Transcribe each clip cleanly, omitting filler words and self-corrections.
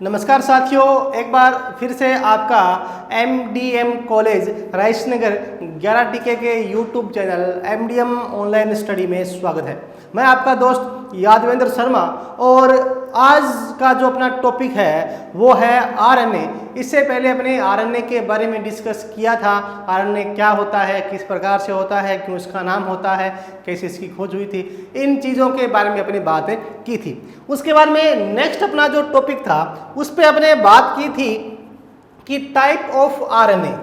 नमस्कार साथियों, एक बार फिर से आपका MDM कॉलेज राइसनगर 11 टीके के YouTube channel MDM online study में स्वागत है। मैं आपका दोस्त यादवेंद्र शर्मा और आज का जो अपना टॉपिक है वो है RNA। इससे पहले अपने RNA के बारे में डिस्कस किया था। RNA क्या होता है, किस प्रकार से होता है, क्यों इसका नाम होता है, कैसे इसकी खोज हुई थी, इन चीज़ों के बारे में अपनी बातें की थी। उसके बाद में नेक्स्ट अपना जो टॉपिक था उस पर अपने बात की थी कि टाइप ऑफ RNA।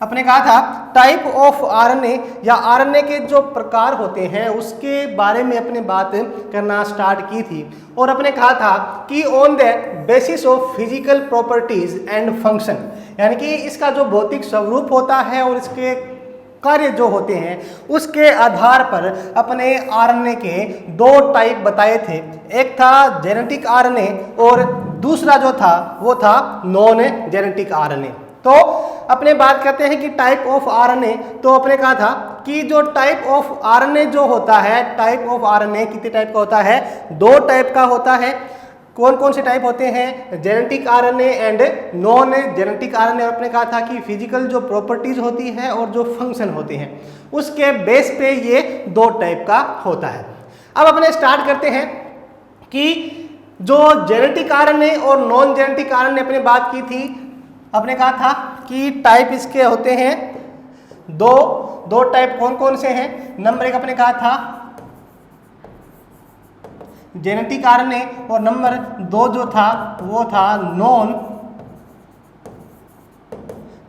अपने कहा था टाइप ऑफ RNA या RNA के जो प्रकार होते हैं उसके बारे में अपने बात करना स्टार्ट की थी और अपने कहा था कि on the basis of physical properties and function, यानी कि इसका जो भौतिक स्वरूप होता है और इसके कार्य जो होते हैं उसके आधार पर अपने RNA के दो टाइप बताए थे। एक था जेनेटिक RNA और दूसरा जो था वो था नॉन जेनेटिक RNA। तो अपने बात करते हैं कि टाइप ऑफ RNA। तो अपने कहा था कि जो टाइप ऑफ RNA जो होता है, टाइप ऑफ RNA कितने टाइप का होता है? दो टाइप का होता है। कौन कौन से टाइप होते हैं? Genetic RNA and non genetic RNA। और अपने कहा था कि फिजिकल जो प्रॉपर्टीज होती है और जो फंक्शन होते हैं उसके बेस पे ये दो टाइप का होता है। अब अपने स्टार्ट करते हैं कि जो जेनेटिक RNA और नॉन जेनेटिक RNA अपने बात की थी। अपने कहा था कि टाइप इसके होते हैं दो टाइप। कौन कौन से हैं? नंबर एक अपने कहा था जेनेटिक RNA और नंबर दो जो था वो था नॉन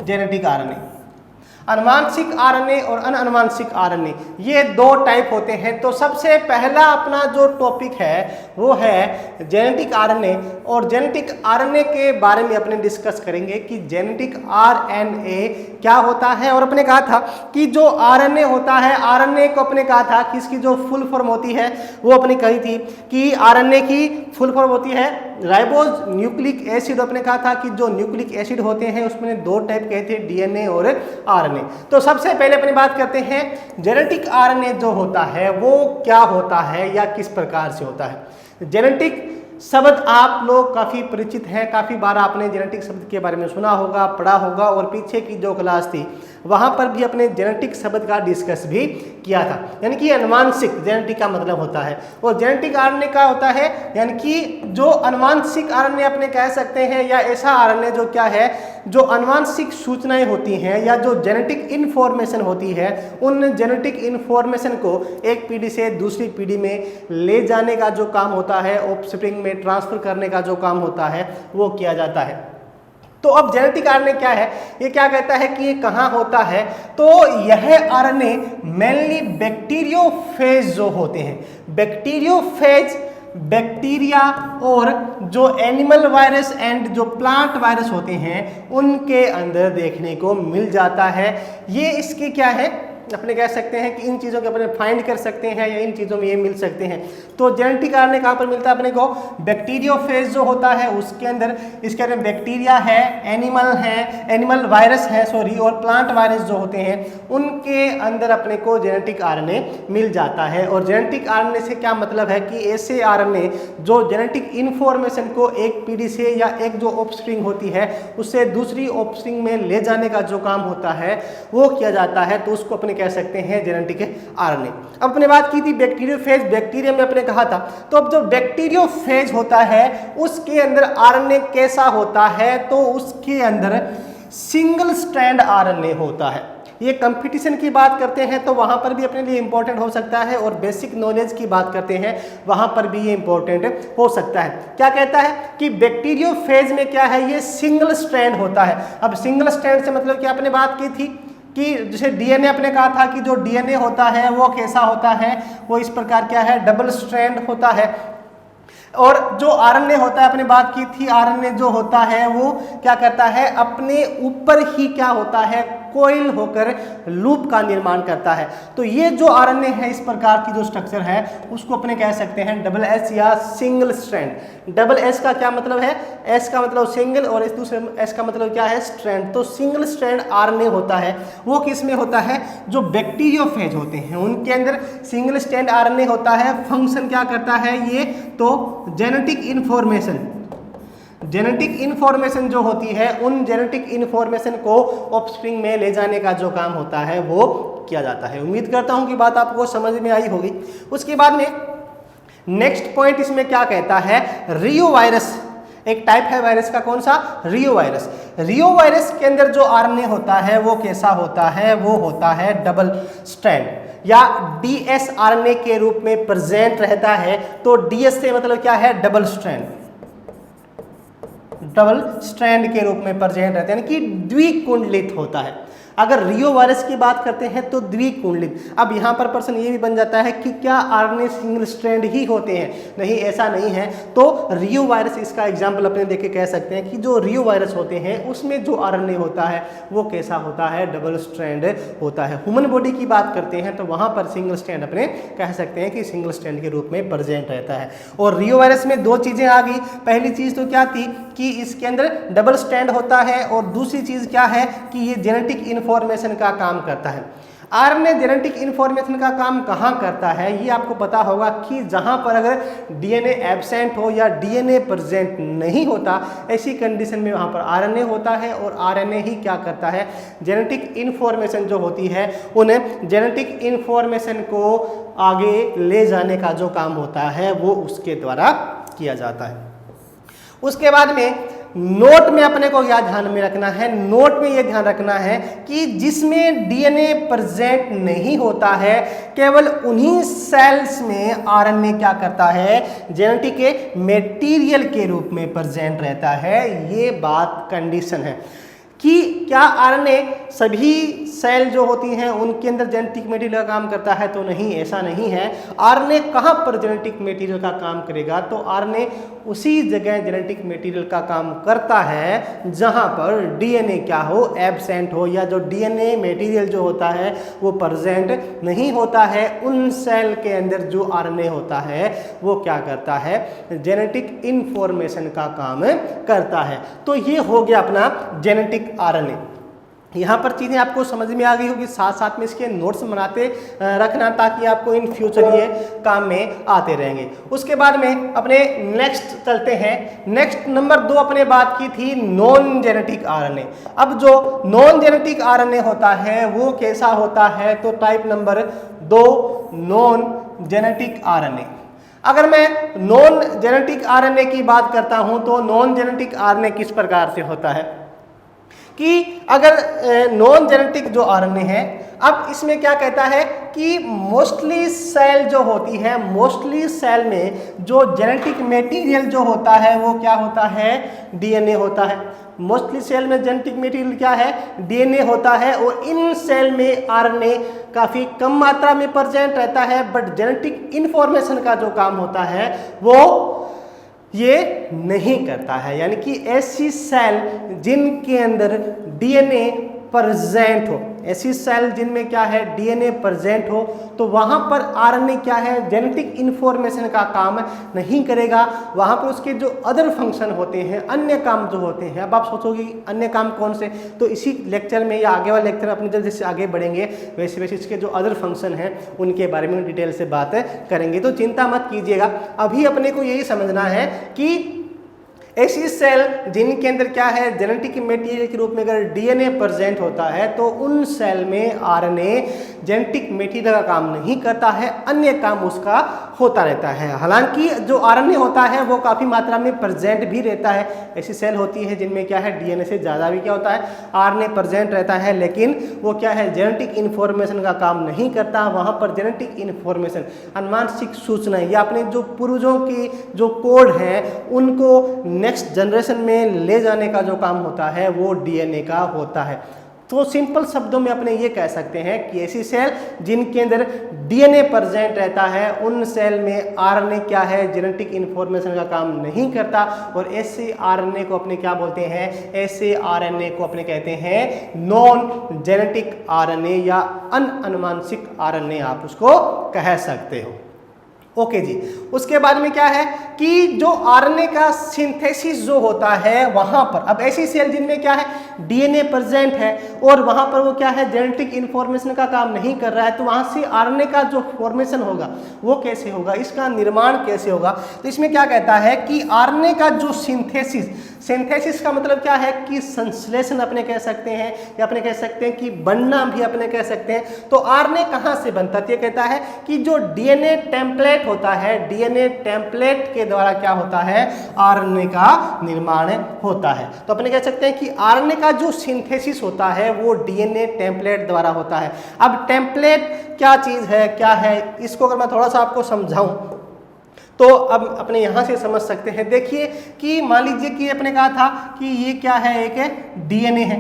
जेनेटिक RNA। अनुवांशिक RNA और अनानुवांशिक RNA ये दो टाइप होते हैं। तो सबसे पहला अपना जो टॉपिक है वो है जेनेटिक RNA और जेनेटिक RNA के बारे में अपने डिस्कस करेंगे कि जेनेटिक RNA क्या होता है। और अपने कहा था कि जो RNA होता है, RNA को अपने कहा था कि इसकी जो फुल फॉर्म होती है वो अपने कही थी कि RNA की फुल फॉर्म होती है राइबोज न्यूक्लिक एसिड। अपने कहा था कि जो न्यूक्लिक एसिड होते हैं उसमें दो टाइप कहे थे, DNA और RNA। तो सबसे पहले अपनी बात करते हैं जेनेटिक RNA जो होता है वो क्या होता है या किस प्रकार से होता है। जेनेटिक शब्द आप लोग काफ़ी परिचित हैं, काफ़ी बार आपने जेनेटिक शब्द के बारे में सुना होगा, पढ़ा होगा और पीछे की जो क्लास थी वहाँ पर भी अपने जेनेटिक शब्द का डिस्कस भी किया था। यानी कि अनुवांशिक जेनेटिक का मतलब होता है और जेनेटिक RNA का होता है यानी कि जो अनुवांशिक RNA अपने कह सकते हैं या ऐसा RNA जो क्या है, जो अनुवांशिक सूचनाएं होती हैं या जो जेनेटिक इन्फॉर्मेशन होती है उन जेनेटिक इन्फॉर्मेशन को एक पीढ़ी से दूसरी पीढ़ी में ले जाने का जो काम होता है, ऑफस्प्रिंग में ट्रांसफर करने का जो काम होता है वो किया जाता है। तो अब जेनेटिक RNA क्या है, ये क्या कहता है कि ये कहाँ होता है? तो यह RNA मेनली बैक्टीरियोफेज जो होते हैं, बैक्टीरियोफेज बैक्टीरिया और जो एनिमल वायरस एंड जो प्लांट वायरस होते हैं उनके अंदर देखने को मिल जाता है। ये इसके क्या है, अपने कह सकते हैं कि इन चीज़ों के अपने फाइंड कर सकते हैं या इन चीज़ों में ये मिल सकते हैं। तो जेनेटिक RNA कहाँ पर मिलता है अपने को? बैक्टीरियोफेज जो होता है उसके अंदर, इसके अंदर बैक्टीरिया है, एनिमल वायरस है और प्लांट वायरस जो होते हैं उनके अंदर अपने को जेनेटिक RNA मिल जाता है। और जेनेटिक RNA से क्या मतलब है कि ऐसे RNA जो जेनेटिक इन्फॉर्मेशन को एक पीढ़ी से या एक जो ऑफस्प्रिंग होती है उससे दूसरी ऑफस्प्रिंग में ले जाने का जो काम होता है वो किया जाता है। तो उसको अपने कह सकते हैं जेनेटिक RNA। अब अपने बात की थी बैक्टीरियोफेज, बैक्टीरिया में अपने कहा था। तो अब जो बैक्टीरियोफेज होता है उसके अंदर RNA कैसा होता है? तो उसके अंदर सिंगल स्ट्रैंड RNA होता है। ये कंपटीशन की बात करते हैं तो वहाँ पर भी अपने लिए इंपॉर्टेंट हो सकता है और बेसिक नॉलेज की बात करते हैं वहाँ पर भी ये इंपॉर्टेंट हो सकता है। क्या कहता है कि बैक्टीरियोफेज में क्या है, ये सिंगल स्ट्रैंड होता है। अब सिंगल स्ट्रैंड से मतलब क्या अपने बात की थी कि जैसे DNA अपने कहा था कि जो DNA होता है वो कैसा होता है, वो इस प्रकार क्या है, डबल स्ट्रैंड होता है। और जो RNA होता है अपने बात की थी, RNA जो होता है वो क्या करता है, अपने ऊपर ही क्या होता है, कोइल होकर लूप का निर्माण करता है। तो ये जो RNA है इस प्रकार की जो स्ट्रक्चर है उसको अपने कह सकते हैं डबल S या सिंगल स्ट्रैंड। डबल S का क्या मतलब है? S का मतलब सिंगल और इस दूसरे S का मतलब क्या है, स्ट्रैंड। तो सिंगल स्ट्रैंड RNA होता है वो किस में होता है, जो बैक्टीरियोफेज होते हैं उनके अंदर सिंगल स्ट्रैंड RNA होता है। फंक्शन क्या करता है ये, तो जेनेटिक इन्फॉर्मेशन जेनेटिक इन्फॉर्मेशन जो होती है उन जेनेटिक इन्फॉर्मेशन को ऑफस्प्रिंग में ले जाने का जो काम होता है वो किया जाता है। उम्मीद करता हूं कि बात आपको समझ में आई होगी। उसके बाद में नेक्स्ट पॉइंट इसमें क्या कहता है, रियो वायरस एक टाइप है वायरस का, कौन सा, रियो वायरस। रियो वायरस के अंदर जो आरएनए होता है वो कैसा होता है, वो होता है डबल स्ट्रैंड या डीएस आरएनए के रूप में प्रेजेंट रहता है। तो डीएस से मतलब क्या है, डबल स्ट्रैंड, डबल स्ट्रैंड के रूप में प्रेजेंट रहता है, यानी कि द्विकुंडलित होता है। अगर रियो वायरस की बात करते हैं तो द्विकुंडलित। अब यहाँ पर प्रश्न ये भी बन जाता है कि क्या आरएनए सिंगल स्ट्रैंड ही होते हैं, नहीं ऐसा नहीं है। तो रियो वायरस इसका एग्जाम्पल अपने देख के कह सकते हैं कि जो रियो वायरस होते हैं उसमें जो आरएनए होता है वो कैसा होता है, डबल स्ट्रैंड होता है। ह्यूमन बॉडी की बात करते हैं तो वहाँ पर सिंगल स्ट्रैंड अपने कह सकते हैं कि सिंगल स्ट्रैंड के रूप में प्रेजेंट रहता है। और रियो वायरस में दो चीज़ें आ गई। पहली चीज़ तो क्या थी कि इसके अंदर डबल स्ट्रैंड होता है, और दूसरी चीज़ क्या है कि ये जेनेटिक इन्फॉर्मेशन का काम करता है। आरएनए जेनेटिक इन्फॉर्मेशन का काम कहाँ करता है, ये आपको पता होगा कि जहाँ पर अगर डीएनए एब्सेंट हो या डीएनए प्रेजेंट नहीं होता, ऐसी कंडीशन में वहाँ पर आरएनए होता है, और आरएनए ही क्या करता है, जेनेटिक इन्फॉर्मेशन जो होती है उन जेनेटिक इन्फॉर्मेशन को आगे ले जाने का जो काम होता है वो उसके द्वारा किया जाता है। उसके बाद में नोट में अपने को क्या ध्यान में रखना है, नोट में ये ध्यान रखना है कि जिसमें डीएनए प्रेजेंट नहीं होता है, केवल उन्हीं सेल्स में आरएनए क्या करता है, जेनेटिक मटेरियल के रूप में प्रेजेंट रहता है। ये बात कंडीशन है कि क्या आरएनए सभी सेल जो होती हैं उनके अंदर जेनेटिक मटेरियल का काम करता है, तो नहीं, ऐसा नहीं है। आरएनए कहाँ पर जेनेटिक मटेरियल का काम करेगा, तो आरएनए उसी जगह जेनेटिक मटेरियल का काम करता है जहाँ पर डीएनए क्या हो, एब्सेंट हो, या जो डीएनए मटेरियल जो होता है वो प्रेजेंट नहीं होता है। उन सेल के अंदर जो आरएनए होता है वो क्या करता है, जेनेटिक इन्फॉर्मेशन का काम करता है। तो ये हो गया अपना जेनेटिक आरएनए। यहाँ पर चीज़ें आपको समझ में आ गई होगी, साथ साथ में इसके नोट्स बनाते रखना ताकि आपको इन फ्यूचर ये काम में आते रहेंगे। उसके बाद में अपने नेक्स्ट चलते हैं। नेक्स्ट नंबर 2 अपने बात की थी नॉन जेनेटिक आरएनए। अब जो नॉन जेनेटिक आरएनए होता है वो कैसा होता है, तो type number 2 non genetic RNA. अगर मैं नॉन जेनेटिक आरएनए की बात करता हूँ तो नॉन जेनेटिक आरएनए किस प्रकार से होता है कि अगर नॉन जेनेटिक जो आरएनए है, अब इसमें क्या कहता है कि मोस्टली सेल जो होती है, मोस्टली सेल में जो जेनेटिक मटेरियल जो होता है वो क्या होता है, डीएनए होता है। मोस्टली सेल में जेनेटिक मटेरियल क्या है, डीएनए होता है, और इन सेल में आरएनए काफ़ी कम मात्रा में प्रेजेंट रहता है। बट जेनेटिक इन्फॉर्मेशन का जो काम होता है वो ये नहीं करता है, यानी कि ऐसी सेल जिनके अंदर डीएनए प्रेजेंट हो, ऐसी सेल जिनमें क्या है, डीएनए प्रेजेंट हो, तो वहाँ पर आरएनए क्या है, जेनेटिक इन्फॉर्मेशन का काम नहीं करेगा। वहाँ पर उसके जो अदर फंक्शन होते हैं, अन्य काम जो होते हैं, अब आप सोचोगे अन्य काम कौन से, तो इसी लेक्चर में या आगे वाले लेक्चर अपने जैसे आगे बढ़ेंगे वैसे वैसे इसके जो अदर फंक्शन हैं उनके बारे में डिटेल से बात करेंगे। तो चिंता मत कीजिएगा, अभी अपने को यही समझना है कि ऐसी सेल जिनके अंदर क्या है, जेनेटिक मटेरियल के रूप में अगर डीएनए प्रेजेंट होता है तो उन सेल में आरएनए जेनेटिक मटेरियल का काम नहीं करता है, अन्य काम उसका होता रहता है। हालांकि जो आरएनए होता है वो काफ़ी मात्रा में प्रेजेंट भी रहता है। ऐसी सेल होती है जिनमें क्या है, डीएनए से ज़्यादा भी क्या होता है, आरएनए प्रेजेंट रहता है, लेकिन वो क्या है, जेनेटिक इन्फॉर्मेशन का काम नहीं करता। वहाँ पर जेनेटिक इन्फॉर्मेशन, अनुवांशिक सूचना, या अपने जो पूर्वजों की जो कोड हैं उनको नेक्स्ट जनरेशन में ले जाने का जो काम होता है वो डीएनए का होता है। तो सिंपल शब्दों में अपने ये कह सकते हैं कि ऐसी सेल जिनके अंदर डीएनए प्रेजेंट रहता है उन सेल में आरएनए क्या है, जेनेटिक इन्फॉर्मेशन का काम नहीं करता। और ऐसे आरएनए को अपने क्या बोलते हैं, ऐसे आरएनए को अपने कहते हैं नॉन जेनेटिक आरएनए या अनुवांशिक आरएनए, आप उसको कह सकते हो। ओके जी। उसके बाद में क्या है कि जो आरएनए का सिंथेसिस जो होता है वहां पर, अब ऐसी सेल जिनमें क्या है डीएनए प्रेजेंट है और वहां पर वो क्या है जेनेटिक इंफॉर्मेशन का काम नहीं कर रहा है, तो वहां से आरएनए का जो फॉर्मेशन होगा वो कैसे होगा, इसका निर्माण कैसे होगा। तो इसमें क्या कहता है कि आरएनए का जो सिंथेसिस का मतलब क्या है कि संश्लेषण अपने कह सकते हैं, या अपने कह सकते हैं कि बनना भी अपने कह सकते हैं। तो आरएनए कहां से बनता है, ये कहता है कि जो डीएनए टेम्पलेट होता है, डीएनए टेम्पलेट के द्वारा क्या होता है आरएनए का निर्माण होता है। तो अपने कह सकते हैं कि आरएनए का जो सिंथेसिस होता है वो डीएनए टेम्पलेट द्वारा होता है। अब टेम्पलेट क्या चीज है, क्या है, इसको अगर मैं थोड़ा सा आपको समझाऊं तो अब अपने यहां से समझ सकते हैं। देखिए कि मान लीजिए कि अपने कहा था कि ये क्या है, एक डीएनए है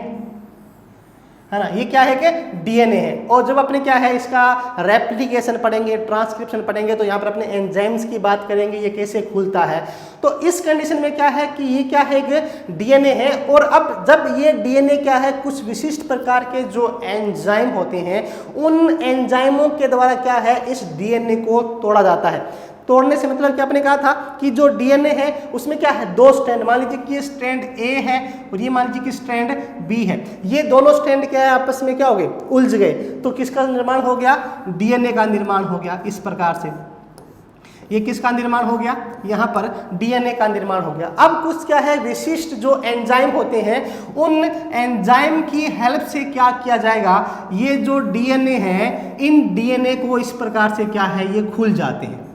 ना, ये क्या है कि डीएनए है। और जब अपने क्या है इसका रेप्लिकेशन पढ़ेंगे, ट्रांसक्रिप्शन पढ़ेंगे, तो यहाँ पर अपने एंजाइम्स की बात करेंगे, ये कैसे खुलता है। तो इस कंडीशन में क्या है कि ये क्या है कि डीएनए है, और अब जब ये डीएनए क्या है कुछ विशिष्ट प्रकार के जो एंजाइम होते हैं उन एंजाइमों के द्वारा क्या है इस डीएनए को तोड़ा जाता है। तोड़ने से मतलब क्या आपने कहा था कि जो डीएनए है उसमें क्या है दो स्ट्रैंड, मान लीजिए कि ये स्ट्रैंड ए है और ये मान लीजिए कि स्ट्रैंड बी है, ये दोनों स्ट्रैंड क्या है आपस में क्या हो गए उलझ गए, तो किसका निर्माण हो गया डीएनए का निर्माण हो गया। इस प्रकार से ये किसका निर्माण हो गया, यहाँ पर डीएनए का निर्माण हो गया। अब कुछ क्या है विशिष्ट जो एंजाइम होते हैं उन एंजाइम की हेल्प से क्या किया जाएगा, ये जो डीएनए है इन डीएनए को इस प्रकार से क्या है ये खुल जाते हैं।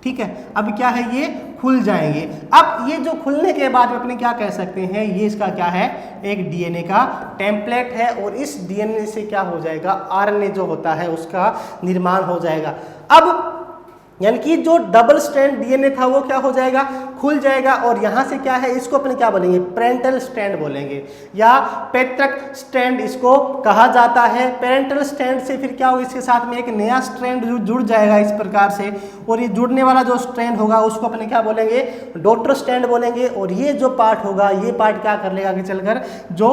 ठीक है, अब क्या है ये खुल जाएंगे। अब ये जो खुलने के बाद अपने क्या कह सकते हैं, ये इसका क्या है एक डीएनए का टेम्पलेट है, और इस डीएनए से क्या हो जाएगा आरएनए जो होता है उसका निर्माण हो जाएगा। अब यानी कि जो डबल स्ट्रैंड डीएनए था वो क्या हो जाएगा खुल जाएगा, और यहाँ से क्या है इसको अपने क्या बोलेंगे पेरेंटल स्ट्रैंड बोलेंगे, या पैतृक स्ट्रैंड इसको कहा जाता है। पेरेंटल स्ट्रैंड से फिर क्या होगा इसके साथ में एक नया स्ट्रैंड जुड़ जाएगा इस प्रकार से, और ये जुड़ने वाला जो स्ट्रैंड होगा उसको अपने क्या बोलेंगे डॉटर स्ट्रैंड बोलेंगे। और ये जो पार्ट होगा ये पार्ट क्या कर लेगा कि चलकर जो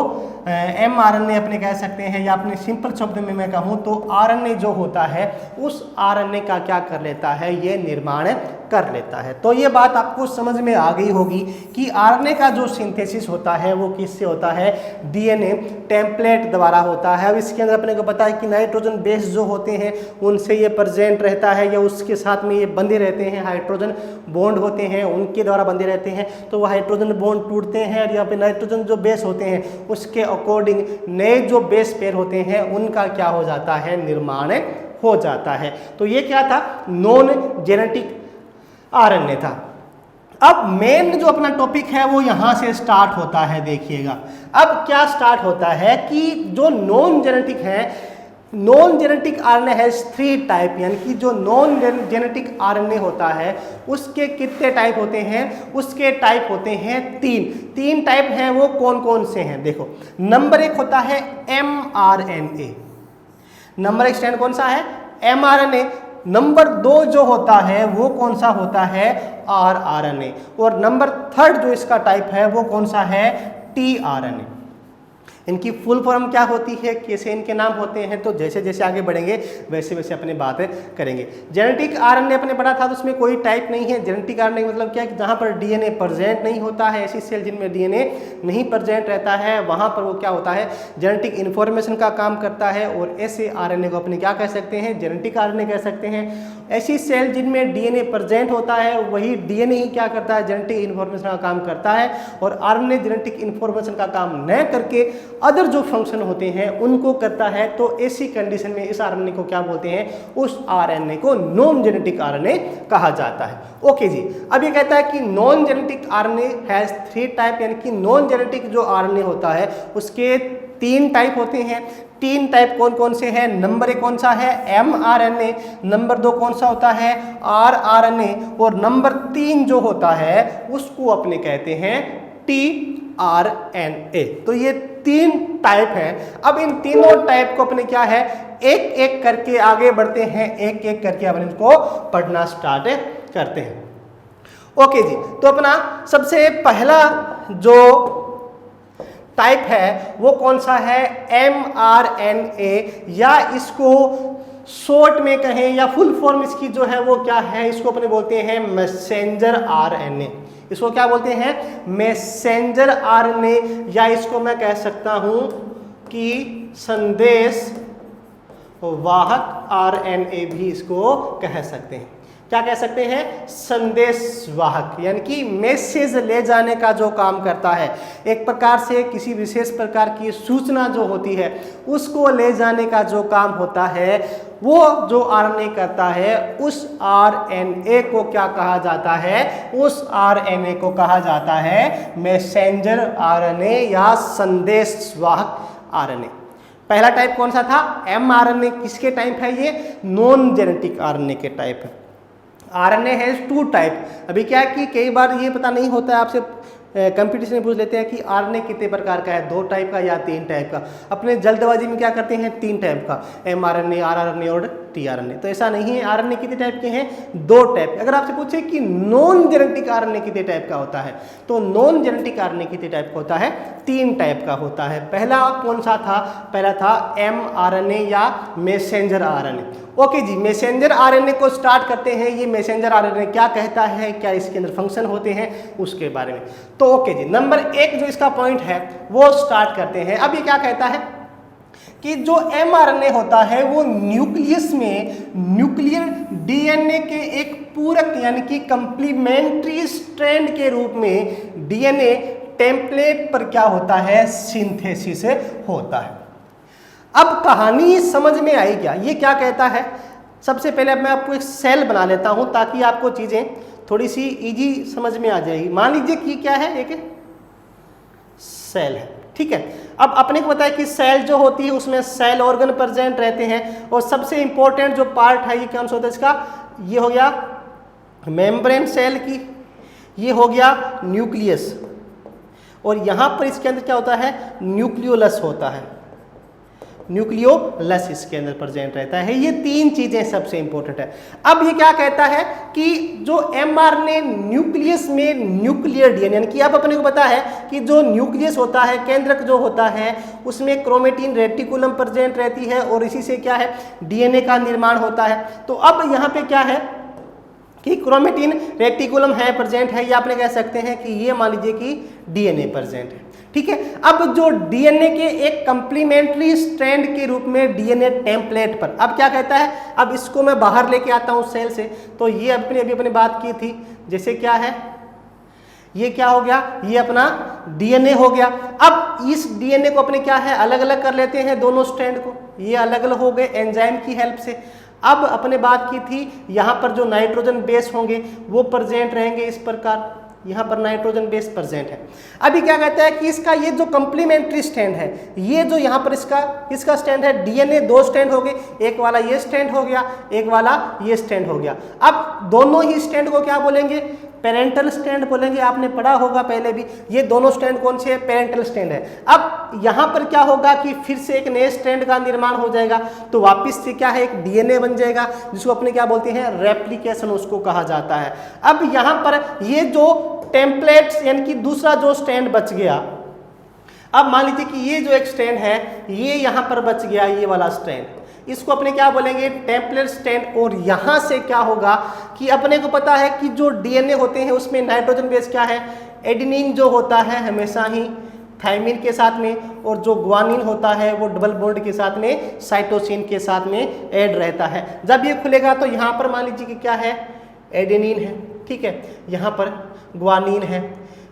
mRNA अपने कह सकते हैं, या अपने सिंपल शब्द में मैं कहूँ तो आरएनए जो होता है उस आरएनए का क्या कर लेता है ये निर्माण कर लेता है। तो ये बात आपको समझ में आ गई होगी कि आरएनए का जो सिंथेसिस होता है वो किससे होता है डीएनए टेम्पलेट द्वारा होता है। अब इसके अंदर अपने को पता है कि नाइट्रोजन बेस जो होते हैं उनसे ये प्रेजेंट रहता है, या उसके साथ में ये बंधे रहते हैं, हाइड्रोजन बॉन्ड होते हैं उनके द्वारा बंधे रहते हैं। तो वो हाइड्रोजन बॉन्ड टूटते हैं और यहाँ पे नाइट्रोजन जो बेस होते हैं उसके अकॉर्डिंग नए जो बेस पेयर होते हैं उनका क्या हो जाता है निर्माण हो जाता है। तो ये क्या था नॉन जेनेटिक आरएनए था। अब मेन जो अपना टॉपिक है वो यहां से स्टार्ट होता है। देखिएगा अब क्या स्टार्ट होता है कि जो नॉन जेनेटिक है, non genetic RNA has 3 type, यानी कि जो नॉन जेनेटिक आरएनए होता है उसके कितने टाइप होते हैं, उसके टाइप होते हैं 3 टाइप हैं। वो कौन कौन से हैं देखो, नंबर 1 होता है mRNA, नंबर 1 स्टैंड कौन सा है mRNA। नंबर 2 जो होता है वो कौन सा होता है rRNA, और नंबर 3 जो इसका टाइप है वो कौन सा है tRNA। इनकी फुल फॉर्म क्या होती है, कैसे इनके नाम होते हैं, तो जैसे जैसे आगे बढ़ेंगे वैसे वैसे अपने बातें करेंगे। जेनेटिक आरएनए अपने पढ़ा था तो उसमें कोई टाइप नहीं है। जेनेटिक आरएनए मतलब क्या है कि जहाँ पर डीएनए प्रेजेंट नहीं होता है, ऐसी सेल जिनमें डीएनए नहीं प्रेजेंट रहता है वहाँ पर वो क्या होता है जेनेटिक इन्फॉर्मेशन का काम करता है, और ऐसे आरएनए को अपने क्या कह सकते हैं जेनेटिक आरएनए कह सकते हैं। ऐसी सेल जिनमें डीएनए प्रेजेंट होता है वही डीएनए ही क्या करता है जेनेटिक इन्फॉर्मेशन का काम करता है, और आरएनए जेनेटिक इन्फॉर्मेशन का काम न करके अदर जो फंक्शन होते हैं उनको करता है। तो ऐसी कंडीशन में इस आरएनए को क्या बोलते हैं, उस आरएनए को नॉन जेनेटिक आरएनए कहा जाता है। ओके जी, अब ये कहता है कि non genetic RNA has 3 type, यानी कि नॉन जेनेटिक जो आरएनए होता है उसके 3 टाइप होते हैं। 3 टाइप कौन कौन से हैं, नंबर 1 कौन सा है mRNA, नंबर 2 कौन सा होता है rRNA, और नंबर 3 जो होता है उसको अपने कहते हैं tRNA। तो ये 3 टाइप हैं। अब इन तीनों टाइप को अपने क्या है एक एक करके आगे बढ़ते हैं, एक एक करके अपन इनको पढ़ना स्टार्ट करते हैं। ओके जी, तो अपना सबसे पहला जो टाइप है वो कौन सा है mRNA, या इसको शॉर्ट में कहें या फुल फॉर्म इसकी जो है वो क्या है, इसको अपने बोलते हैं मैसेंजर आरएनए। इसको क्या बोलते हैं, मैसेंजर आरएनए, या इसको मैं कह सकता हूं कि संदेश वाहक आरएनए भी इसको कह सकते हैं। क्या कह सकते हैं, संदेश वाहक, यानी कि मैसेज ले जाने का जो काम करता है, एक प्रकार से किसी विशेष प्रकार की सूचना जो होती है उसको ले जाने का जो काम होता है, वो जो आरएनए करता है, उस आरएनए को क्या कहा जाता है, उस आरएनए को कहा जाता है मैसेंजर आरएनए या संदेश वाहक आरएनए। पहला टाइप कौन सा था, एमआरएनए। किसके टाइप है ये, नॉन जेनेटिक आरएनए के टाइप है। RNA has two type. अभी क्या है कि कई बार ये पता नहीं होता है, आपसे कंपटीशन में पूछ लेते हैं कि आरएनए कितने प्रकार का है, 2 टाइप का या 3 टाइप का। अपने जल्दबाजी में क्या करते हैं, 3 टाइप का, एमआरएनए, आरआरएनए और टीआरएनए। तो ऐसा नहीं है, आरएनए कितने टाइप के हैं, 2 टाइप। अगर आपसे पूछे कि नॉन जेनेटिक आरएनए कितने टाइप का होता है, तो नॉन जेनेटिक आरएनए कितने टाइप का होता है, 3 टाइप का होता है। पहला कौन सा था, पहला था एमआरएनए या मैसेंजर आरएनए। ओके जी, मैसेंजर आरएनए को स्टार्ट करते हैं। ये मैसेंजर आरएनए क्या कहता है, क्या इसके अंदर फंक्शन होते हैं, उसके बारे में। तो ओके जी, नंबर 1 जो इसका पॉइंट है वो स्टार्ट करते हैं। अब ये क्या कहता है कि जो एमआरएनए होता है वो न्यूक्लियस में न्यूक्लियर डीएनए के एक पूरक यानी कि कंप्लीमेंट्री स्ट्रैंड के रूप में डीएनए टेम्पलेट पर क्या होता है, सिंथेसिस होता है। अब कहानी समझ में आई क्या, ये क्या कहता है। सबसे पहले मैं आपको एक सेल बना लेता हूं ताकि आपको चीजें थोड़ी सी इजी समझ में आ जाएगी। मान लीजिए कि क्या है, एक सेल है, ठीक है। अब अपने को पता है कि सेल जो होती है उसमें सेल ऑर्गन प्रेजेंट रहते हैं, और सबसे इंपॉर्टेंट जो पार्ट है ये कौन सा होता है इसका, ये हो गया मेम्ब्रेन सेल की, ये हो गया न्यूक्लियस, और यहां पर इसके अंदर क्या होता है, न्यूक्लियोलस होता है, न्यूक्लियोलस इसके अंदर प्रेजेंट रहता है। ये 3 चीजें सबसे इंपॉर्टेंट है। अब ये क्या कहता है कि जो एमआरएनए न्यूक्लियस में न्यूक्लियर डीएनए, यानी कि अब अपने को पता है कि जो न्यूक्लियस होता है, केंद्रक जो होता है, उसमें क्रोमेटिन रेटिकुलम प्रेजेंट रहती है, और इसी से क्या है, डीएनए का निर्माण होता है। तो अब यहाँ पे क्या है कि क्रोमेटिन रेटिकुलम है प्रेजेंट है, या आपने कह सकते हैं कि ये मान लीजिए कि डीएनए प्रेजेंट है, ठीक है। अब जो डीएनए के एक कंप्लीमेंट्री स्ट्रैंड के रूप में डीएनए टेम्पलेट पर, अब क्या कहता है, अब इसको मैं बाहर लेके आता हूं सेल से, तो ये अभी अपने बात की थी, जैसे क्या है, ये क्या हो गया, ये अपना डीएनए हो गया। अब इस डीएनए को अपने क्या है, अलग अलग कर लेते हैं दोनों स्ट्रैंड को, ये अलग अलग हो गए एंजाइम की हेल्प से। अब अपने बात की थी यहाँ पर जो नाइट्रोजन बेस होंगे वो प्रेजेंट रहेंगे इस प्रकार, यहाँ पर नाइट्रोजन बेस प्रेजेंट है। अभी क्या कहता है कि इसका ये जो कंप्लीमेंट्री स्ट्रैंड है, ये जो यहाँ पर इसका स्ट्रैंड है, डीएनए 2 स्ट्रैंड हो गए, एक वाला ये स्ट्रैंड हो गया, एक वाला ये स्ट्रैंड हो गया। अब दोनों ही स्ट्रैंड को क्या बोलेंगे, पेरेंटल स्ट्रैंड बोलेंगे, आपने पढ़ा होगा पहले भी। ये दोनों स्ट्रैंड कौन से है, पेरेंटल स्ट्रैंड है। अब यहाँ पर क्या होगा कि फिर से एक नए स्ट्रैंड का निर्माण हो जाएगा, तो वापस से क्या है, एक डीएनए बन जाएगा, जिसको अपने क्या बोलते हैं, रेप्लिकेशन उसको कहा जाता है। अब यहाँ पर ये जो टेम्पलेट्स यानी कि दूसरा जो स्ट्रैंड बच गया, अब मान लीजिए कि ये जो एक स्ट्रैंड है ये यहाँ पर बच गया, ये वाला स्ट्रैंड, इसको अपने क्या बोलेंगे, टेम्पलेट स्ट्रैंड। और यहाँ से क्या होगा कि अपने को पता है कि जो डीएनए होते हैं उसमें नाइट्रोजन बेस क्या है, एडेनिन जो होता है हमेशा ही थाइमिन के साथ में, और जो ग्वानिन होता है वो डबल बॉन्ड के साथ में साइटोसिन के साथ में ऐड रहता है। जब ये खुलेगा तो यहाँ पर मान लीजिए कि क्या है, एडेनिन है, ठीक है, यहाँ पर ग्वानिन है,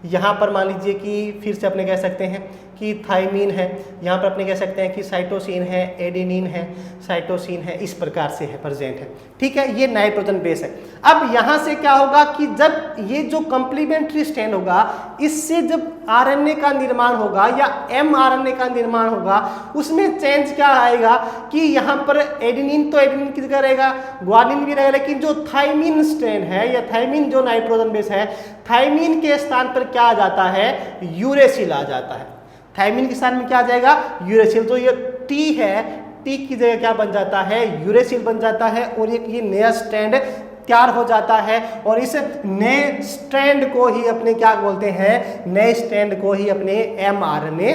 यहाँ पर मान लीजिए कि फिर से अपने कह सकते हैं कि थाइमिन है, यहाँ पर अपने कह सकते हैं कि साइटोसिन है, एडेनिन है, साइटोसिन है, इस प्रकार से है प्रेजेंट है, ठीक है। ये नाइट्रोजन बेस है। अब यहाँ से क्या होगा कि जब ये जो कंप्लीमेंट्री स्ट्रैंड होगा, इससे जब आरएनए का निर्माण होगा या एमआरएनए का निर्माण होगा, उसमें चेंज क्या आएगा कि यहाँ पर एडेनिन तो एडेनिन की जगह रहेगा, ग्वानिन भी रहेगा, लेकिन जो थाइमिन स्ट्रैंड है या थाइमिन जो नाइट्रोजन बेस है, थाइमिन के स्थान पर क्या आ जाता है, यूरेसिल आ जाता है। थाइमिन के स्थान में क्या आ जाएगा, यूरेसिल। तो ये टी है, टी की जगह क्या बन जाता है, यूरेसिल बन जाता है, और एक ये नया स्ट्रैंड तैयार हो जाता है। और इस नए स्ट्रैंड को ही अपने क्या बोलते हैं, नए स्ट्रैंड को ही अपने एमआरएनए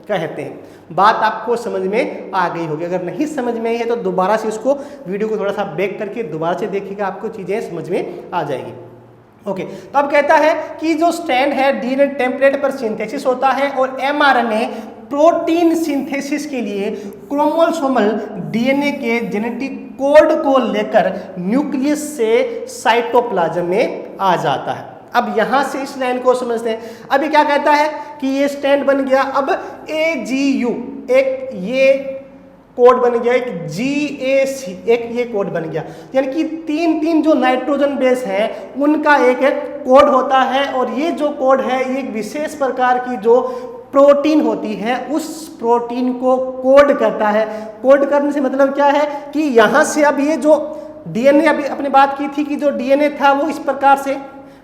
कहते हैं। बात आपको समझ में आ गई होगी। अगर नहीं समझ में आई है तो दोबारा से उसको वीडियो को थोड़ा सा बैक करके दोबारा से देखिएगा, आपको चीज़ें समझ में आ जाएगी। ओके, तो अब कहता है कि जो स्ट्रैंड है डीएनए टेम्पलेट पर सिंथेसिस होता है और एमआरएनए प्रोटीन सिंथेसिस के लिए क्रोमोसोमल डीएनए के जेनेटिक कोड को लेकर न्यूक्लियस से साइटोप्लाज्म में आ जाता है। अब यहाँ से इस लाइन को समझते हैं। अब ये क्या कहता है कि ये स्ट्रैंड बन गया, अब AGU एक ये कोड बन गया, एक GAC एक ये कोड बन गया, यानी कि तीन जो नाइट्रोजन बेस हैं उनका एक कोड होता है और ये जो कोड है ये एक विशेष प्रकार की जो प्रोटीन होती है उस प्रोटीन को कोड करता है। कोड करने से मतलब क्या है कि यहाँ से अब ये जो डीएनए, अभी अपने बात की थी कि जो डीएनए था वो इस प्रकार से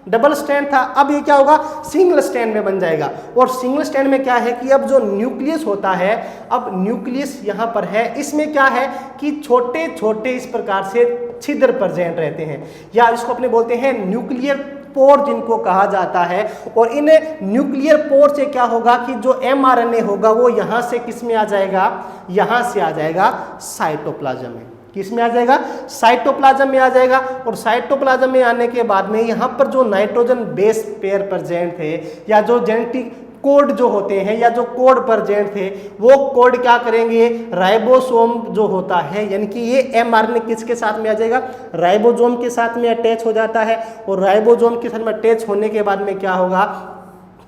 डबल स्ट्रैंड था, अब ये क्या होगा सिंगल स्ट्रैंड में बन जाएगा। और सिंगल स्ट्रैंड में क्या है कि अब जो न्यूक्लियस होता है, अब न्यूक्लियस यहाँ पर है, इसमें क्या है कि छोटे छोटे इस प्रकार से छिद्र प्रेजेंट रहते हैं, या इसको अपने बोलते हैं न्यूक्लियर पोर जिनको कहा जाता है। और इन न्यूक्लियर पोर से क्या होगा कि जो एमआरएनए होगा वो यहाँ से किस में आ जाएगा, यहाँ से आ जाएगा साइटोप्लाज्म में। किस में आ जाएगा, साइटोप्लाज्म में आ जाएगा। और साइटोप्लाज्म में आने के बाद में यहाँ पर जो नाइट्रोजन बेस पेयर प्रेजेंट थे या जो जेनेटिक कोड जो होते हैं या जो कोड प्रेजेंट थे वो कोड क्या करेंगे, राइबोसोम जो होता है, यानी कि ये एमआरएनए किसके साथ में आ जाएगा, राइबोसोम के साथ में अटैच हो जाता है। और राइबोसोम के साथ में अटैच होने के बाद में क्या होगा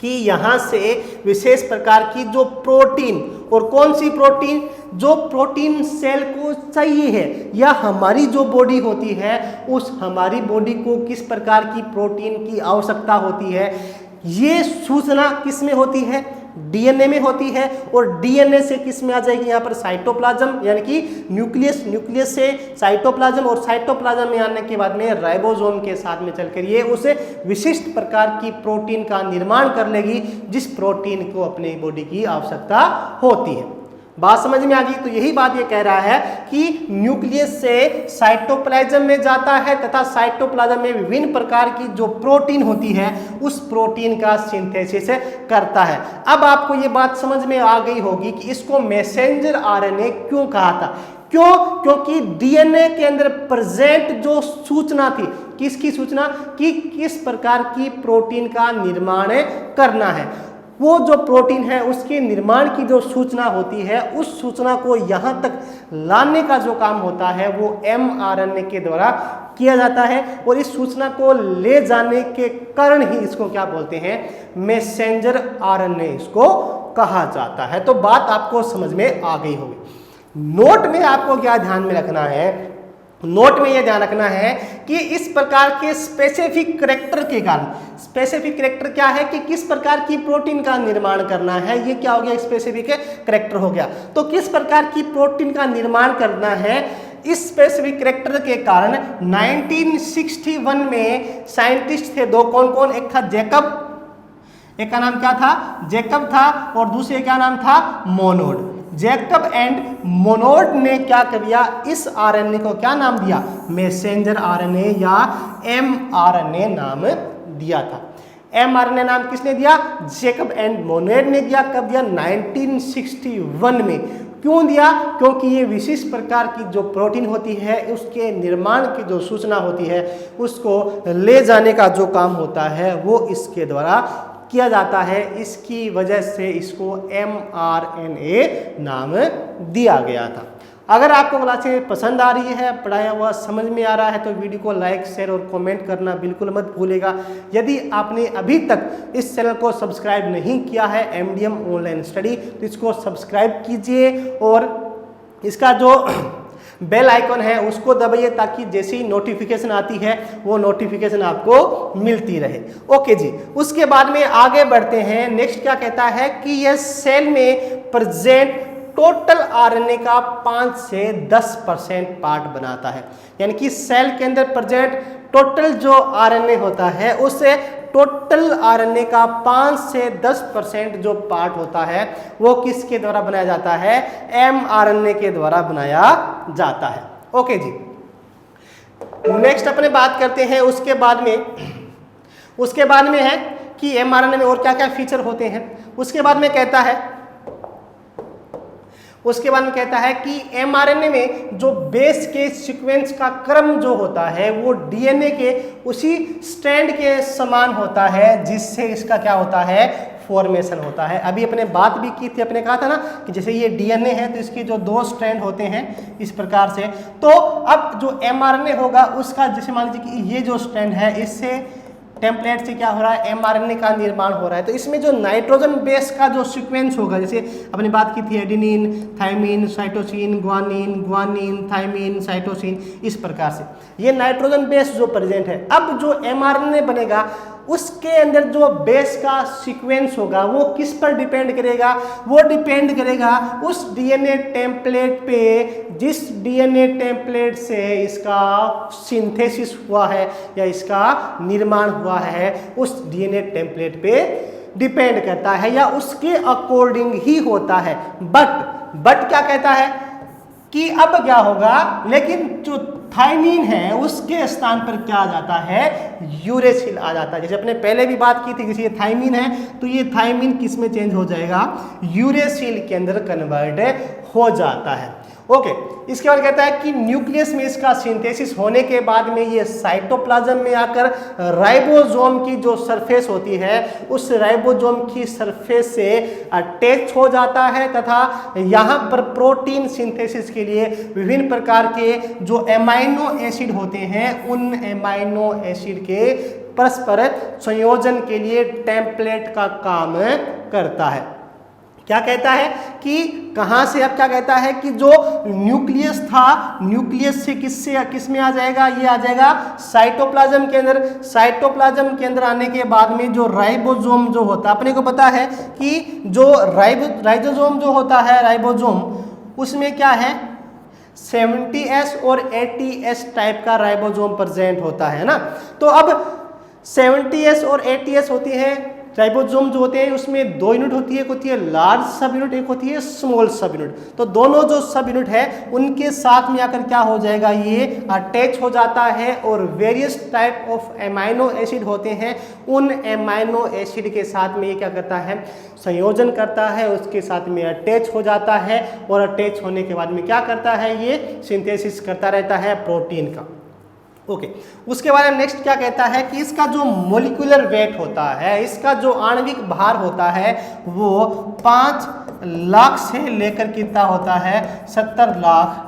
कि यहाँ से विशेष प्रकार की जो प्रोटीन, और कौन सी प्रोटीन, जो प्रोटीन सेल को चाहिए है या हमारी जो बॉडी होती है उस हमारी बॉडी को किस प्रकार की प्रोटीन की आवश्यकता होती है, ये सूचना किस में होती है, डीएनए में होती है। और डीएनए से किस में आ जाएगी यहाँ पर साइटोप्लाज्म, यानी कि न्यूक्लियस, न्यूक्लियस से साइटोप्लाज्म, और साइटोप्लाज्म में आने के बाद में राइबोसोम के साथ में चलकर ये उस विशिष्ट प्रकार की प्रोटीन का निर्माण कर लेगी जिस प्रोटीन को अपनी बॉडी की आवश्यकता होती है। बात समझ में आ गई। तो यही बात ये कह रहा है कि न्यूक्लियस से साइटोप्लाज्म में जाता है तथा साइटोप्लाज्म में विभिन्न प्रकार की जो प्रोटीन होती है उस प्रोटीन का सिंथेसिस करता है। अब आपको ये बात समझ में आ गई होगी कि इसको मैसेंजर आरएनए क्यों कहा था। क्यों? क्योंकि डीएनए के अंदर प्रेजेंट जो सूचना थी, किसकी सूचना, कि किस प्रकार की प्रोटीन का निर्माण करना है, वो जो प्रोटीन है उसके निर्माण की जो सूचना होती है उस सूचना को यहाँ तक लाने का जो काम होता है वो एमआरएनए के द्वारा किया जाता है। और इस सूचना को ले जाने के कारण ही इसको क्या बोलते हैं, मैसेंजर आरएनए इसको कहा जाता है। तो बात आपको समझ में आ गई होगी। नोट में आपको क्या ध्यान में रखना है, नोट में यह ध्यान रखना है कि इस प्रकार के स्पेसिफिक करैक्टर के कारण, स्पेसिफिक करैक्टर क्या है कि किस प्रकार की प्रोटीन का निर्माण करना है, ये क्या हो गया, स्पेसिफिक करैक्टर हो गया। तो किस प्रकार की प्रोटीन का निर्माण करना है, इस स्पेसिफिक करैक्टर के कारण 1961 में साइंटिस्ट थे दो, कौन कौन, एक था जैकब, एक का नाम क्या था, जैकब था, और दूसरे का नाम था मोनोड। जैकब एंड मोनोड ने क्या किया, इस आरएनए को क्या नाम दिया, मैसेंजर आरएनए या एमआरएनए नाम दिया था। एमआरएनए नाम किसने दिया, जैकब एंड मोनोड ने दिया। कब दिया, 1961 में। क्यों दिया, क्योंकि ये विशिष्ट प्रकार की जो प्रोटीन होती है उसके निर्माण की जो सूचना होती है उसको ले जाने का जो काम होता है वो इसके द्वारा किया जाता है। इसकी वजह से इसको एमआरएनए नाम दिया गया था। अगर आपको क्लासें पसंद आ रही है, पढ़ाया हुआ समझ में आ रहा है तो वीडियो को लाइक, शेयर और कमेंट करना बिल्कुल मत भूलेगा। यदि आपने अभी तक इस चैनल को सब्सक्राइब नहीं किया है एमडीएम ऑनलाइन स्टडी, तो इसको सब्सक्राइब कीजिए और इसका जो बेल आइकन है उसको दबाइए ताकि जैसे ही नोटिफिकेशन आती है वो नोटिफिकेशन आपको मिलती रहे। ओके जी, उसके बाद में आगे बढ़ते हैं। नेक्स्ट क्या कहता है कि यह सेल में प्रेजेंट टोटल आरएनए का 5 से 10% पार्ट बनाता है। यानी कि सेल के अंदर प्रेजेंट टोटल जो आरएनए होता है उससे टोटल आरएनए का 5 से 10% जो पार्ट होता है वो किसके द्वारा बनाया जाता है, एमआरएनए के द्वारा बनाया जाता है। ओके जी, नेक्स्ट अपने बात करते हैं उसके बाद में है कि एमआरएनए में और क्या क्या फीचर होते हैं। उसके बाद में कहता है उसके बाद में कहता है कि एमआरएनए में जो बेस के सीक्वेंस का क्रम जो होता है वो डीएनए के उसी स्ट्रैंड के समान होता है जिससे इसका क्या होता है, फॉर्मेशन होता है। अभी अपने बात भी की थी, अपने कहा था ना कि जैसे ये डीएनए है तो इसके जो 2 स्ट्रैंड होते हैं इस प्रकार से, तो अब जो एमआरएनए होगा उसका जैसे मान लीजिए कि ये जो स्ट्रैंड है इससे टेम्पलेट से क्या हो रहा है, एमआरएनए का निर्माण हो रहा है। तो इसमें जो नाइट्रोजन बेस का जो सीक्वेंस होगा, जैसे अपनी बात की थी adenine, thymine, cytosine, guanine, guanine, thymine, cytosine, इस प्रकार से ये नाइट्रोजन बेस जो प्रेजेंट है। अब जो एमआरएनए बनेगा उसके अंदर जो बेस का सीक्वेंस होगा वो किस पर डिपेंड करेगा, वो डिपेंड करेगा उस डीएनए टेम्पलेट पे जिस डीएनए टेम्पलेट से इसका सिंथेसिस हुआ है या इसका निर्माण हुआ है, उस डीएनए टेम्पलेट पे डिपेंड करता है या उसके अकॉर्डिंग ही होता है। बट क्या कहता है कि अब क्या होगा, लेकिन जो थाइमिन है उसके स्थान पर क्या आ जाता है, यूरेसिल आ जाता है। जैसे अपने पहले भी बात की थी, जैसे ये थाइमिन है तो ये थाइमिन किस में चेंज हो जाएगा, यूरेसिल के अंदर कन्वर्ट हो जाता है। ओके, इसके बाद कहता है कि न्यूक्लियस में इसका सिंथेसिस होने के बाद में ये साइटोप्लाज्म में आकर राइबोसोम की जो सरफेस होती है उस राइबोसोम की सरफेस से अटैच हो जाता है तथा यहाँ पर प्रोटीन सिंथेसिस के लिए विभिन्न प्रकार के जो एमाइनो एसिड होते हैं उन एमाइनो एसिड के परस्पर संयोजन के लिए टेम्पलेट का काम करता है। क्या कहता है कि कहाँ से, अब क्या कहता है कि जो न्यूक्लियस था, न्यूक्लियस से किस में आ जाएगा, ये आ जाएगा साइटोप्लाज्म के अंदर। साइटोप्लाज्म के अंदर आने के बाद में जो राइबोसोम जो होता है, अपने को पता है कि जो राइबोसोम जो होता है, राइबोसोम उसमें क्या है 70S और 80S टाइप का राइबोसोम प्रेजेंट होता है ना। तो अब 70S और 80S होती है राइबोसोम जो होते हैं उसमें 2 यूनिट होती है, एक होती है लार्ज सब यूनिट, एक होती है स्मॉल सब यूनिट। तो दोनों जो सब यूनिट है उनके साथ में आकर क्या हो जाएगा, ये अटैच हो जाता है और various type of amino acid होते हैं, उन एमाइनो एसिड के साथ में ये क्या करता है, संयोजन करता है, उसके साथ में अटैच हो जाता है और अटैच होने के बाद में क्या करता है, ये सिंथेसिस करता रहता है प्रोटीन का। ओके, उसके बाद में नेक्स्ट क्या कहता है कि इसका जो मोलिकुलर वेट होता है, इसका जो आणविक भार होता है वो 5 लाख से लेकर कितना होता है 70 लाख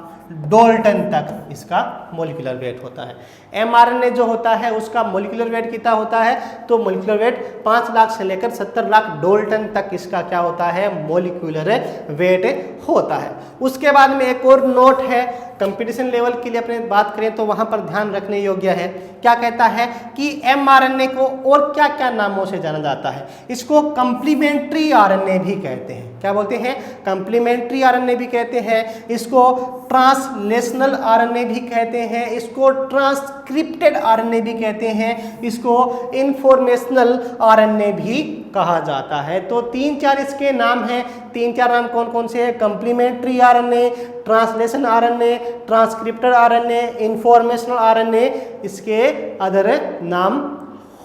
डाल्टन तक इसका मोलिकुलर वेट होता है। एमआरएनए जो होता है उसका मोलिकुलर वेट कितना होता है, तो मोलिकुलर वेट 5 लाख से लेकर 70 लाख डाल्टन तक इसका क्या होता है, मोलिकुलर वेट होता है। उसके बाद में एक और नोट है, कंपटीशन लेवल के लिए अपने बात करें तो वहां पर ध्यान रखने योग्य है। क्या कहता है कि एमआरएनए को और क्या क्या नामों से जाना जाता है, इसको कंप्लीमेंट्री आरएनए भी कहते हैं। क्या बोलते हैं, कंप्लीमेंट्री आरएनए भी कहते हैं, इसको ट्रांसलेशनल आरएनए भी कहते हैं, इसको ट्रांसक्रिप्टेड आरएनए भी कहते हैं, इसको इंफॉर्मेशनल आरएनए भी कहा जाता है। तो 3-4 इसके नाम हैं। 3-4 नाम कौन कौन से हैं, complementary RNA, translation RNA, transcripted RNA, informational RNA, इसके अदर नाम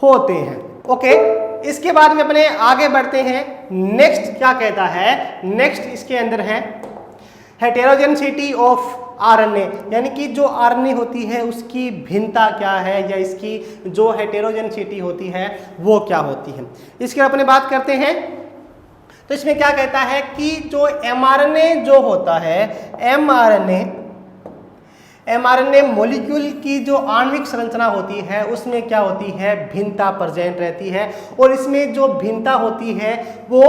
होते हैं। ओके, इसके बाद में अपने आगे बढ़ते हैं। नेक्स्ट क्या कहता है, नेक्स्ट इसके अंदर है हेटेरोजेनिटी ऑफ आरएनए, यानी कि जो आरएनए होती है उसकी भिन्नता क्या है या इसकी जो हेटेरोजेनिटी होती है वो क्या होती है, इसके अपने बात करते हैं। तो इसमें क्या कहता है कि जो एमआरएनए जो होता है, एमआरएनए मॉलिक्यूल की जो आणविक संरचना होती है उसमें क्या होती है, भिन्नता प्रेजेंट रहती है। और इसमें जो भिन्नता होती है वो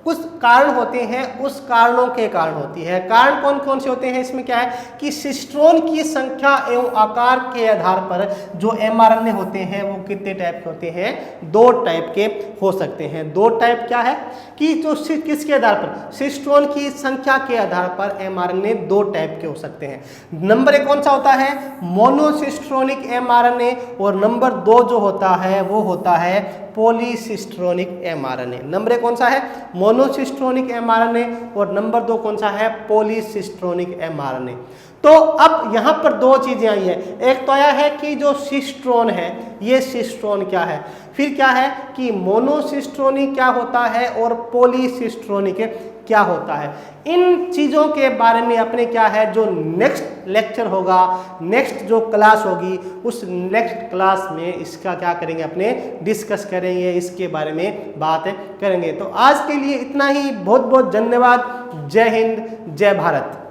कुछ कारण होते हैं, उस कारणों के कारण होती है। कारण कौन कौन से होते हैं, इसमें क्या है कि सिस्ट्रोन की संख्या एवं आकार के आधार पर जो एमआरएनए होते हैं वो कितने टाइप के होते हैं, 2 टाइप के हो सकते हैं। 2 टाइप क्या है कि जो किसके आधार पर, सिस्ट्रोन की संख्या के आधार पर एमआरएनए 2 टाइप के हो सकते हैं। नंबर 1 कौन सा होता है, मोनोसिस्ट्रोनिक एमआरएनए, और नंबर 2 जो होता है वो होता है पॉलीसिस्ट्रोनिक एमआरएनए। नंबर 1 कौन सा है, मोनोसिस्ट्रोनिक एमआरएनए, और नंबर 2 कौन सा है, पॉलीसिस्ट्रोनिक एमआरएनए। तो अब यहाँ पर 2 चीजें आई है। एक तो आया है कि जो सिस्ट्रोन है, ये सिस्ट्रोन क्या है, फिर क्या है कि मोनोसिस्ट्रोनिक क्या होता है और पॉलीसिस्ट्रोनिक क्या होता है। इन चीज़ों के बारे में अपने क्या है जो नेक्स्ट लेक्चर होगा, नेक्स्ट जो क्लास होगी, उस नेक्स्ट क्लास में इसका क्या करेंगे, अपने डिस्कस करेंगे, इसके बारे में बात करेंगे। तो आज के लिए इतना ही, बहुत बहुत धन्यवाद। जय हिंद, जय भारत।